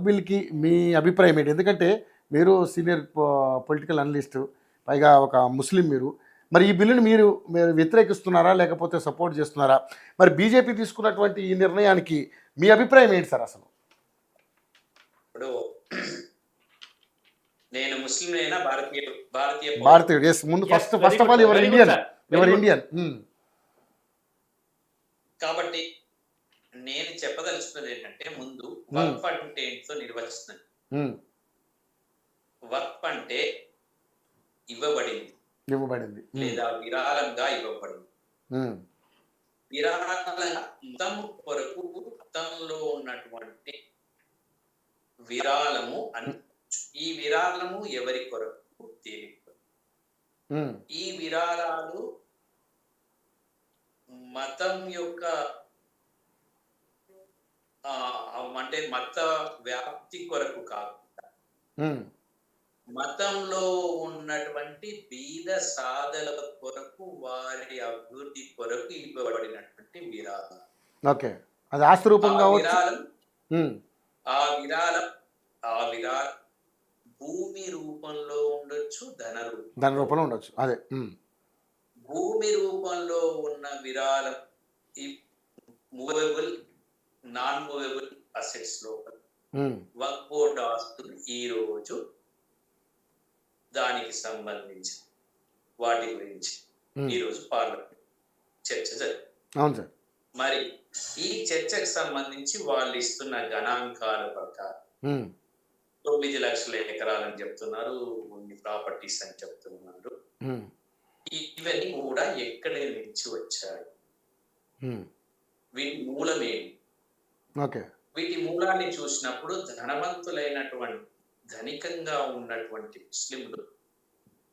బిల్‌కి మీ అభిప్రాయం ఏంటి? ఎందుకంటే మీరు సీనియర్ పొలిటికల్ అనలిస్టు, పైగా ఒక ముస్లిం మీరు. మరి ఈ బిల్లుని మీరు వ్యతిరేకిస్తున్నారా? లేకపోతే సపోర్ట్ చేస్తున్నారా? మరి బీజేపీ తీసుకున్నటువంటి ఈ నిర్ణయానికి మీ అభిప్రాయం ఏంటి సార్ అసలు? ఇప్పుడు నేను ముస్లింనైనా భారతీయ భారతీయుడు. యెస్. ముందు first of all your Indian. Your Indian. కాబట్టి నేను చెప్పదలుచుకున్నది ఏంటంటే ముందు వక్ఫ్ అంటే ఏంటో నిర్వచిస్తున్నాను. వక్ఫ్ అంటే ఇవ్వబడింది లేదా విరాళంగా ఇవ్వబడింది. విరాళంగా మతం కొరకు మతంలో ఉన్నటువంటి విరాళము అని. ఈ విరాళము ఎవరి కొరకు తేలిక. ఈ విరాళాలు మతం యొక్క అంటే మత వ్యాప్తి కొరకు కాకుండా మతంలో ఉన్నటువంటి బీద సాధల కొరకు వారి అభివృద్ధి కొరకు ఇవ్వబడినటువంటి విరాళం. ఓకే, అది ఆస్తి రూపంగా ఆ విరాళం భూమి రూపంలో ఉండొచ్చు, ధన రూపంలో ఉండొచ్చు. అదే భూమి రూపంలో ఉన్న విరాళం మూవబుల్, నాన్ మూవబుల్ అసెట్స్ లోపల వక్ఫ్ బోర్డు ఆస్తులు ఈ రోజు దానికి సంబంధించి వాటి గురించి ఈరోజు పార్లమెంట్ చర్చ జరిగింది. మరి ఈ చర్చకు సంబంధించి వాళ్ళు ఇస్తున్న గణాంకాల ప్రకారం 9 లక్షల ఎకరాలని చెప్తున్నారు, కొన్ని ప్రాపర్టీస్ అని చెప్తున్నారు. ఇవన్నీ కూడా ఎక్కడి నుంచి వచ్చాయి, వీటి మూలమేమి? వీటి మూలాన్ని చూసినప్పుడు ధనవంతులైనటువంటి ధనికంగా ఉన్నటువంటి ముస్లింలు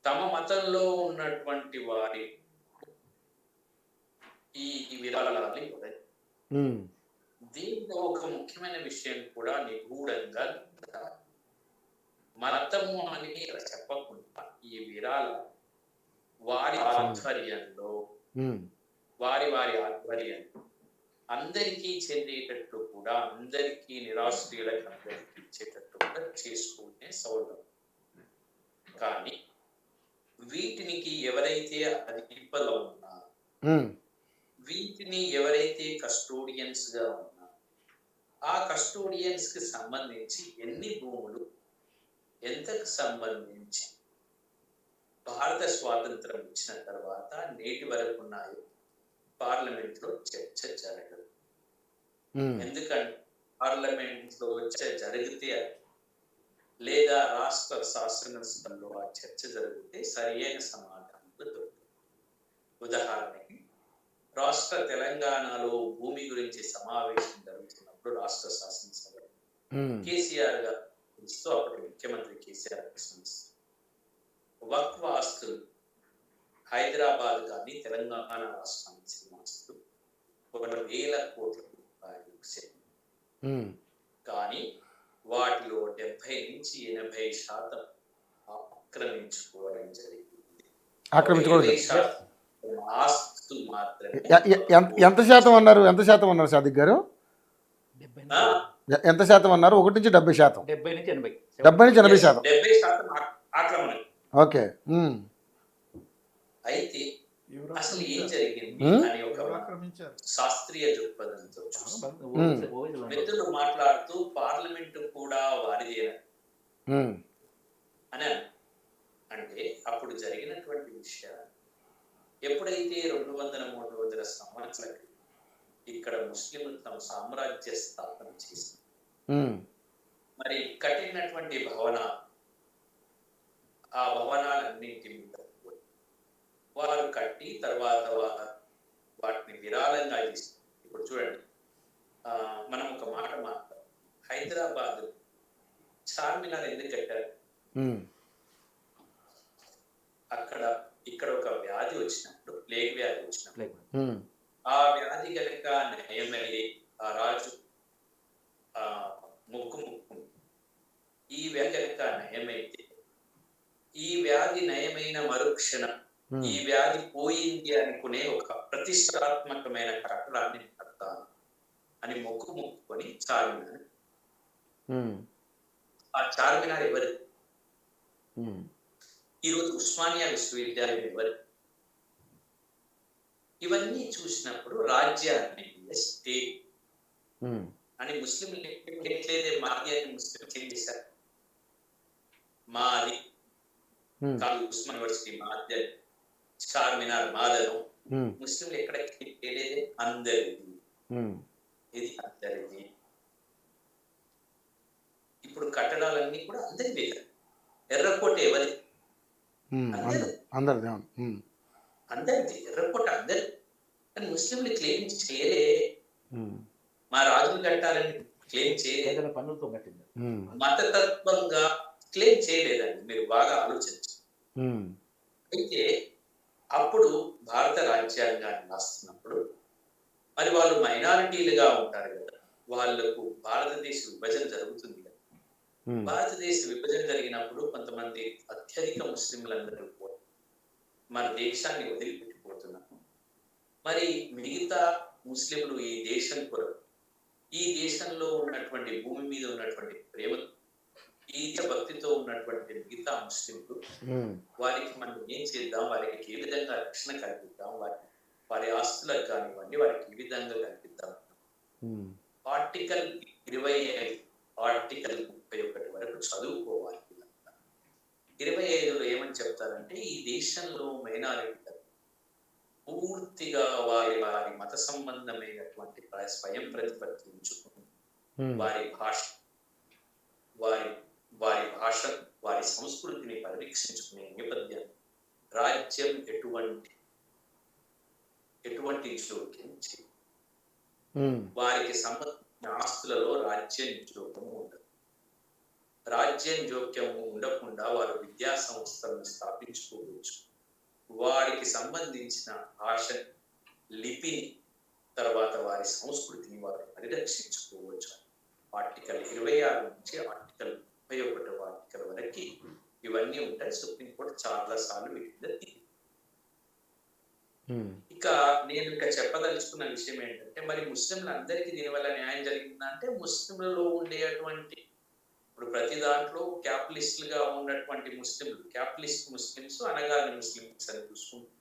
తమ మతంలో ఉన్నటువంటి వారి ఈ విరాళాలు ఇవ్వలేదు. దీంట్లో ఒక ముఖ్యమైన విషయం కూడా నిగూఢంగా మతము అని చెప్పకుండా ఈ విరాళ వారి ఆధ్వర్యంలో వారి ఆధ్వర్యంలో అందరికీ చెందేటట్టు కూడా, అందరికీ నిరాశ్రయులకు అందరికీ ఇచ్చేటట్టు కూడా చేసుకునే సౌలభ్యం. కానీ వీటికి ఎవరైతే అధిపతులు ఉన్నారో, వీటిని ఎవరైతే కస్టోడియన్స్ గా ఉన్నారో, ఆ కస్టోడియన్స్ కి సంబంధించి ఎన్ని భూములు ఎంతకు సంబంధించి భారత స్వాతంత్రం ఇచ్చిన తర్వాత నేటి వరకు ఉన్నాయో పార్లమెంట్ లో చర్చ జరగదు. ఎందుకంటే పార్లమెంట్ లో చర్చ జరిగితే లేదా రాష్ట్ర శాసనసభలో ఆ చర్చ జరిగితే సరియైన సమాధానం దొరుకుతుంది. ఉదాహరణకి రాష్ట్ర తెలంగాణలో భూమి గురించి సమావేశం జరుగుతున్నప్పుడు రాష్ట్ర శాసనసభలో కేసీఆర్ గారు అప్పటి ముఖ్యమంత్రి కేసీఆర్ వక్ఫ్ ఆస్తులు హైదరాబాద్ కానీ తెలంగాణ రాష్ట్రానికి చెందిన ఆస్తులు 1,000 కోట్ల రూపాయలు. కానీ వాటిలో 70 నుంచి 80% ఆక్రమించుకోవడం జరిగింది. ఆస్తులు మాత్రమే. ఎంత శాతం అన్నారు సాదిక్ గారు? ఎంత శాతం అన్నారు? 1 నుంచి 70%. 70 నుంచి 80% ఆక్రమణ. ఓకే. అయితే అసలు ఏం జరిగింది అని ఒక శాస్త్రీయ దృక్పథంతో మిత్రులు మాట్లాడుతూ పార్లమెంటు కూడా వారిదేనా అని అంటే అప్పుడు జరిగినటువంటి విషయాలు ఎప్పుడైతే 200-300 సంవత్సరాలు ఇక్కడ ముస్లింలు తమ సామ్రాజ్య స్థాపన చేసి మరి కట్టినటువంటి ఆ భవనాలన్నింటి మీద వారు కట్టి తర్వాత వాటిని విరాళంగా ఇస్తారు. ఇప్పుడు చూడండి, మనం ఒక మాట మాట్లాడు, హైదరాబాద్ చార్మినార్ ఎందుకు కట్టారు? ఇక్కడ ఒక వ్యాధి వచ్చినప్పుడు, ప్లేగ్ వ్యాధి వచ్చినప్పుడు ఆ వ్యాధి కనుక నయమయ్యి ఆ రాజు ముక్కు ఈ వ్యాధి కనుక నయమైతే, ఈ వ్యాధి నయమైన మరుక్షణం ఈ వ్యాధి పోయింది అనుకునే ఒక ప్రతిష్టాత్మకమైన కట్టడాన్ని కడతాను అని మొక్కుకొని చార్మినార్. ఉమ్, ఆ చార్మినార్ ఎవరు? ఉమ్, ఈరోజు ఉస్మానియా విశ్వవిద్యాలయం ఎవరు? ఇవన్నీ చూసినప్పుడు రాజ్యాన్ని స్టేట్ ఉమ్, అని ముస్లింలు ఎట్లయితే మాది అని ముస్లిం చేంజ్ చేశారు. మాది ఉమ్, కాదు, ఉస్మాన్ యూనివర్సిటీ మాది అని, చార్మినార్ మాదను. ఉమ్, ముస్లింలు ఎక్కడ చేయలేదే, అందరిది. ఉమ్, ఇది అందరిది. ఇప్పుడు కట్టడాలన్నీ కూడా అందరివే కదా. ఎర్రకోట ఎవరి? అందరి. అందరిది అవును. అందరిది ఎర్రకోట అందరి. కానీ ముస్లింలు క్లెయిమ్ చేయలే. ఉమ్, మా రాజులు కట్టాలని క్లెయిమ్ చేయలేదు. పేదల పన్నులతో కట్టింది. మతతత్వంగా క్లెయిమ్ చేయలేదండి. మీరు బాగా ఆలోచించండి. ఉమ్, అయితే అప్పుడు భారత రాజ్యాంగాన్ని రాస్తున్నప్పుడు మరి వాళ్ళు మైనారిటీలుగా ఉంటారు కదా. వాళ్ళకు భారతదేశ విభజన జరుగుతుంది కదా. ఉమ్, భారతదేశ విభజన జరిగినప్పుడు కొంతమంది అత్యధిక ముస్లింలందరూ కూడా మన దేశాన్ని వదిలిపెట్టిపోతున్నారు. మరి మిగతా ముస్లింలు ఈ దేశం కొరకు, ఈ దేశంలో ఉన్నటువంటి భూమి మీద ఉన్నటువంటి ప్రేమ, ఈ భక్తితో ఉన్నటువంటి మిగతా ముస్లింలు, ఉమ్, వారికి మనం ఏం చేద్దాం, వారికి ఏ విధంగా రక్షణ కల్పిద్దాం, వారి ఆస్తులకు కానివ్వండి, వారికి ఏ విధంగా కల్పిద్దాం. ఉమ్, ఆర్టికల్ 25, ఆర్టికల్ 31 వరకు చదువుకోవాలి. 25లో ఏమని చెప్తారంటే, ఈ దేశంలో మైనారిటీలు పూర్తిగా వారి వారి మత సంబంధమైనటువంటి స్వయం ప్రతిపత్తి ఉంచుకుని ఉమ్, వారి భాష, వారి వారి భాష, వారి సంస్కృతిని పరిరక్షించుకునే నేపథ్యం రాజ్యం ఎటువంటి జోక్యం చేయదు. ఉమ్, వారికి సంబంధించిన ఆస్తులలో రాజ్యం జోక్యం ఉండదు. రాజ్యం జోక్యం ఉండకుండా వారు విద్యా సంస్థలను స్థాపించుకోవచ్చు. వారికి సంబంధించిన భాష, లిపిని, తర్వాత వారి సంస్కృతిని వారు పరిరక్షించుకోవచ్చు. ఆర్టికల్ 26 నుంచి ఆర్టికల్ 31 ఆర్టికల్ వరకు ఇవన్నీ ఉంటాయి. సుప్రీంకోర్టు చాలా సార్లు వీటి. ఇక నేను చెప్పదలుచుకున్న విషయం ఏంటంటే, మరి ముస్లింలు అందరికీ దీనివల్ల న్యాయం జరిగిందంటే, ముస్లింలలో ఉండేటువంటి ఇప్పుడు ప్రతి దాంట్లో క్యాపిటలిస్టులుగా ఉన్నటువంటి ముస్లింలు, క్యాపిటలిస్ట్ ముస్లిమ్స్, అణగారిన ముస్లిమ్స్ అని చూసుకుంటాం.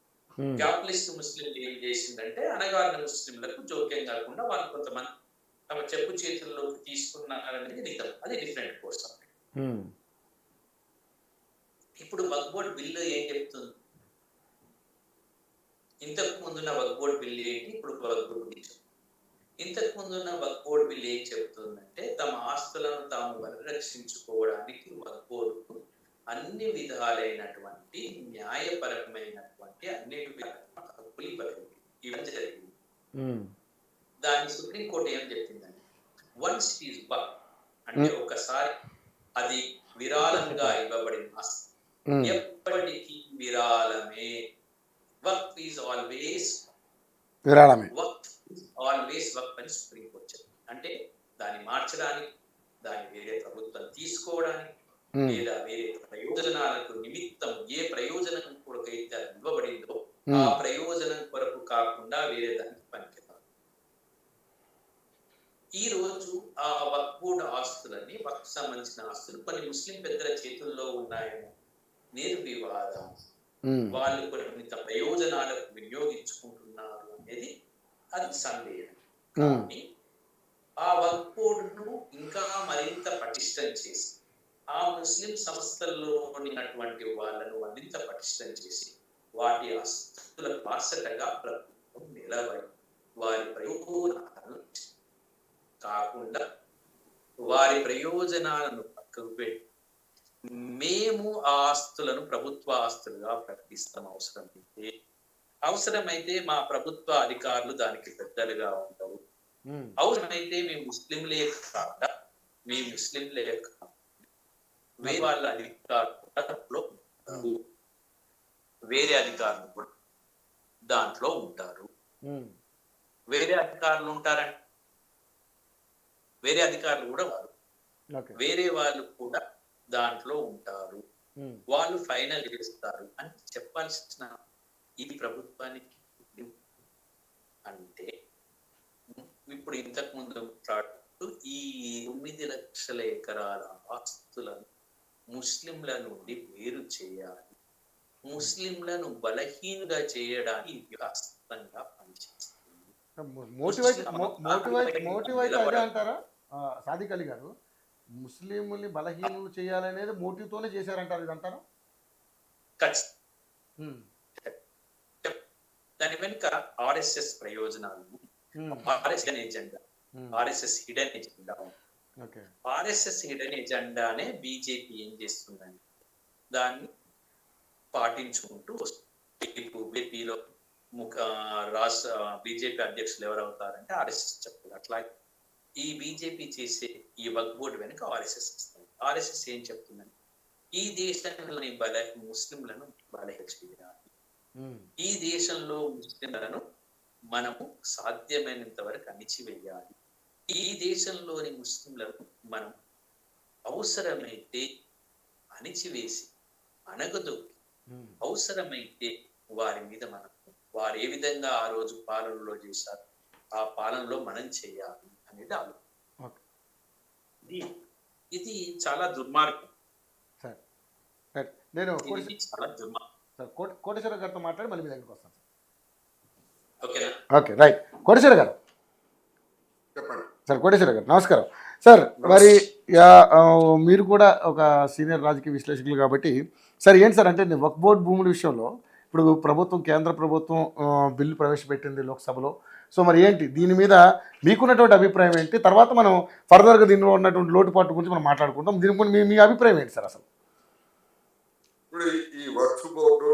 క్యాపిటలిస్ట్ ముస్లింలు ఏం చేసిందంటే, అణగారిన ముస్లింలకు జోక్యం కాకుండా వాళ్ళు కొంతమంది తమ చెప్పు చేతుల్లోకి తీసుకున్నారనేది నిజం. అది డిఫరెంట్ కోర్స్. ఇప్పుడు వక్ఫ్ బోర్డ్ బిల్లు ఏం చెప్తుంది? ఇంతకు ముందున్న వక్ఫ్ బోర్డ్ బిల్లు ఏంటి, ఇప్పుడు వక్ఫ్ బోర్డ్ బిల్లు. ఇంతకు ముందున్న వక్ఫ్ బోర్డ్ బిల్లు ఏం చెప్తుందంటే, తమ ఆస్తులను తాము పరిరక్షించుకోవడానికి వక్ఫ్ బోర్డుకు అన్ని విధాలైనటువంటి న్యాయపరమైనటువంటి అన్ని హక్కులు ఇవ్వడం జరిగింది. దాన్ని సుప్రీంకోర్టు ఏం చెప్పిందండి, వన్స్ ఇట్ ఈస్ వక్ఫ్ అంటే ఒకసారి అది విరాళంగా ఇవ్వబడిన ఆస్తి ఎప్పటికీ విరాళమే. వక్ఫ్ ఈజ్ ఆల్వేస్ విరాళమే. వక్ఫ్ ఈజ్ ఆల్వేస్ వక్ఫ్ అని సుప్రీంకోర్టు చెప్పింది. అంటే దాన్ని మార్చడానికి, దాన్ని వేరే ప్రభుత్వం తీసుకోవడానికి, లేదా వేరే ప్రయోజనాలకు నిమిత్తం ఏ ప్రయోజనం కొరకైతే అది ఇవ్వబడిందో ఆ ప్రయోజనం కొరకు కాకుండా వేరే దానికి పనికిరాదు. ఈ రోజు ఆ వక్ఫ్ బోర్డు ఆస్తులన్నీ, వక్ఫ్ సంబంధించిన ఆస్తులు కొన్ని ముస్లిం పెద్దల చేతుల్లో ఉన్నాయేమో నిర్వివాదం. వాళ్ళు కొన్ని ప్రయోజనాలకు వినియోగించుకుంటున్నారు అనేది అది సందేహం. కానీ ఆ వక్ఫ్ బోర్డును ఇంకా మరింత పటిష్టం చేసి, ఆ ముస్లిం సంస్థల్లో ఉన్నటువంటి వాళ్ళను మరింత పటిష్టం చేసి, వాటి ఆస్తుల బాసటగా ప్రభుత్వం నిలబడి వారి ప్రయోజనాలను కాకుండా వారి ప్రయోజనాలను పక్కకు పెట్టి మేము ఆ ఆస్తులను ప్రభుత్వ ఆస్తులుగా ప్రకటిస్తాం. అవసరమైతే మా ప్రభుత్వ అధికారులు దానికి పెద్దలుగా ఉంటారు. అవసరమైతే మీ ముస్లింలే కాకుండా వేరే వాళ్ళ అధికారులు వేరే అధికారులు కూడా దాంట్లో ఉంటారు. వేరే అధికారులు ఉంటారంటే వేరే అధికారులు కూడా వారు వేరే వాళ్ళు కూడా దాంట్లో ఉంటారు. వాళ్ళు ఫైనల్ చేస్తారు అని చెప్పాల్సిన ఇది ప్రభుత్వానికి. అంటే ఇప్పుడు ఇంతకు ముందు ఈ 9 లక్షల ఎకరాల ఆస్తులను ముస్లింల నుండి వేరు చేయాలి. ముస్లింలను బలహీనుగా చేయడానికి ఇది అస్త్రంగా పనిచేస్తుంది. మోటివ్ అయితే అదే అంటారా సాదిక్ అలీ గారు? ముస్లింని బలహీనులు చేయాలనేది మోటివ్తోనే చేశారంటారు ఇది అంటారా? దాని వెనుక ఆర్ఎస్ఎస్ ప్రయోజనాలు, RSS agenda, RSS hidden agenda. RSS hidden ఎజెండానే బీజేపీ ఏం చేస్తుందండి, దాన్ని పాటించుకుంటూ వస్తుంది. బీజేపీలో రాష్ట్ర బీజేపీ అధ్యక్షులు ఎవరు అవుతారంటే ఆర్ఎస్ఎస్ చెప్తారు. అట్లాగే ఈ బీజేపీ చేసే ఈ వక్ఫ్ బోర్డు వెనుక ఆర్ఎస్ఎస్ ఇస్తుంది. ఆర్ఎస్ఎస్ ఏం చెప్తుందండి, ఈ దేశంలోని ముస్లింలను బలహీన చేయాలి, ఈ దేశంలో ముస్లింలను మనము సాధ్యమైనంత వరకు అణిచివేయాలి, ఈ దేశంలోని ముస్లింలను మనం అవసరమైతే అణిచివేసి అణగదొక్కి అవసరమైతే వారి మీద మనం వారు ఏ విధంగా ఆ రోజు పాలనలో చేశారు ఆ పాలనలో మనం చేయాలి అనేది ఆలోచన. ఇది చాలా దుర్మార్గం. నేను చాలా దుర్మార్గం. కోటేశ్వర గారితో మాట్లాడి మళ్ళీ మీ దగ్గరికి వస్తాను ఓకేనా? Okay, right. కోటేశ్వర గారు చెప్పండి సార్. కోటేశ్వర గారు నమస్కారం సార్. మరి మీరు కూడా ఒక సీనియర్ రాజకీయ విశ్లేషకులు కాబట్టి సార్ ఏంటి సార్ అంటే వక్ఫ్ బోర్డు భూముల విషయంలో ఇప్పుడు ప్రభుత్వం, కేంద్ర ప్రభుత్వం బిల్లు ప్రవేశపెట్టింది లోక్సభలో. సో మరి ఏంటి దీని మీద మీకున్నటువంటి అభిప్రాయం ఏంటి? తర్వాత మనం ఫర్దర్గా దీనిలో ఉన్నటువంటి లోటుపాటు గురించి మనం మాట్లాడుకుంటాం. దీని గురించి మీ అభిప్రాయం ఏంటి సార్ అసలు? ఇప్పుడు ఈ వక్ఫ్ బోర్డు